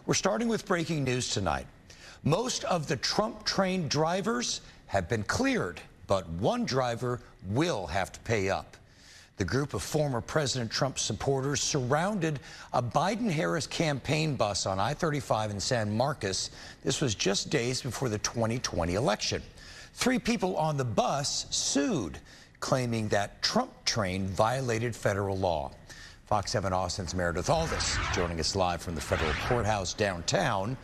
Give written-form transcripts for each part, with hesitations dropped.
We're starting with breaking news tonight. Most of the Trump-trained drivers have been cleared, but one driver will have to pay up. The group of former President Trump supporters surrounded a Biden-Harris campaign bus on I-35 in San Marcos. This was just days before the 2020 election. 3 people on the bus sued, claiming that Trump train violated federal law. Fox 7 Austin's Meredith Aldis joining us live from the federal courthouse downtown,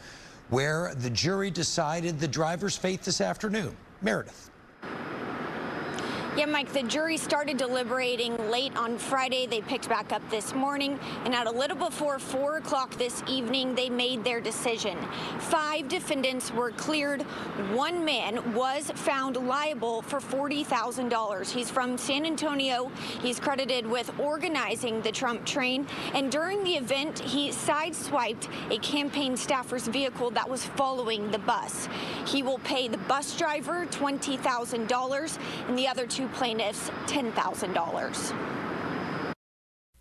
where the jury decided the driver's fate this afternoon. Meredith. Yeah, Mike, the jury started deliberating late on Friday. They picked back up this morning, and at a little before 4 o'clock this evening, they made their decision. 5 defendants were cleared. 1 man was found liable for $40,000. He's from San Antonio. He's credited with organizing the Trump train, and during the event, he sideswiped a campaign staffer's vehicle that was following the bus. He will pay the bus driver $20,000 and the other 2 plaintiffs $10,000.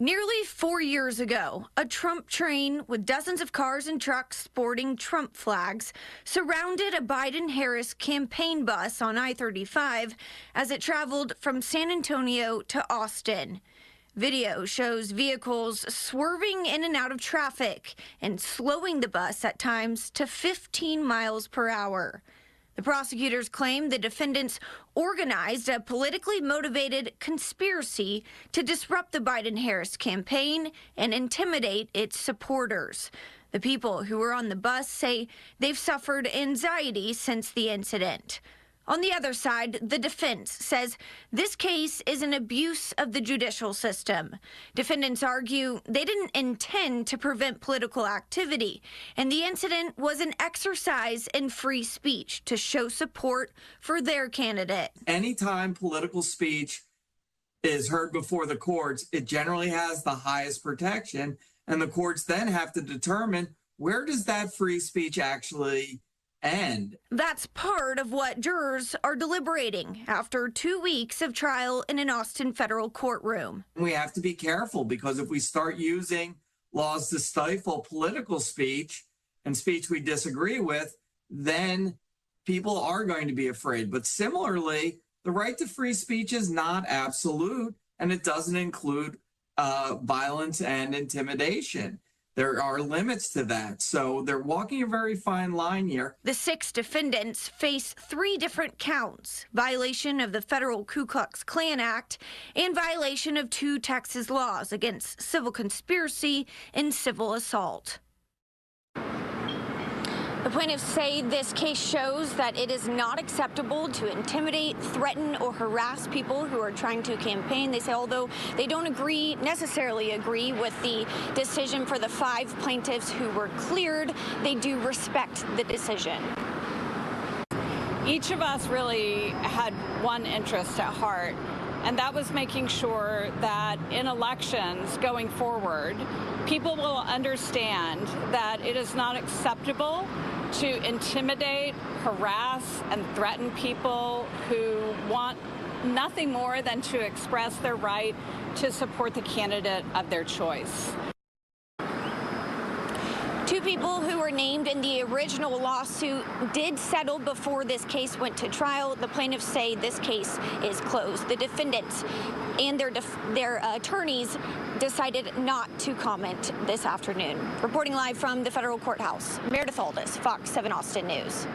Nearly 4 years ago, a Trump train with dozens of cars and trucks sporting Trump flags surrounded a Biden-Harris campaign bus on I-35 as it traveled from San Antonio to Austin. Video shows vehicles swerving in and out of traffic and slowing the bus at times to 15 miles per hour. The prosecutors claim the defendants organized a politically motivated conspiracy to disrupt the Biden-Harris campaign and intimidate its supporters. The people who were on the bus say they've suffered anxiety since the incident. On the other side, the defense says this case is an abuse of the judicial system. Defendants argue they didn't intend to prevent political activity, and the incident was an exercise in free speech to show support for their candidate. Anytime political speech is heard before the courts, it generally has the highest protection, and the courts then have to determine where does that free speech actually end. That's part of what jurors are deliberating after 2 weeks of trial in an Austin federal courtroom. We have to be careful, because if we start using laws to stifle political speech and speech we disagree with, then people are going to be afraid. But similarly, the right to free speech is not absolute, and it doesn't include violence and intimidation. There are limits to that. So they're walking a very fine line here. The 6 defendants face 3 different counts: violation of the federal Ku Klux Klan Act and violation of 2 Texas laws against civil conspiracy and civil assault. The plaintiffs say this case shows that it is not acceptable to intimidate, threaten, or harass people who are trying to campaign. They say although they don't necessarily agree with the decision for the 5 plaintiffs who were cleared, they do respect the decision. Each of us really had one interest at heart, and that was making sure that in elections going forward, people will understand that it is not acceptable to intimidate, harass, and threaten people who want nothing more than to express their right to support the candidate of their choice. 2 people who were named in the original lawsuit did settle before this case went to trial. The plaintiffs say this case is closed. The defendants and their attorneys decided not to comment this afternoon. Reporting live from the federal courthouse, Meredith Aldis, Fox 7 Austin News.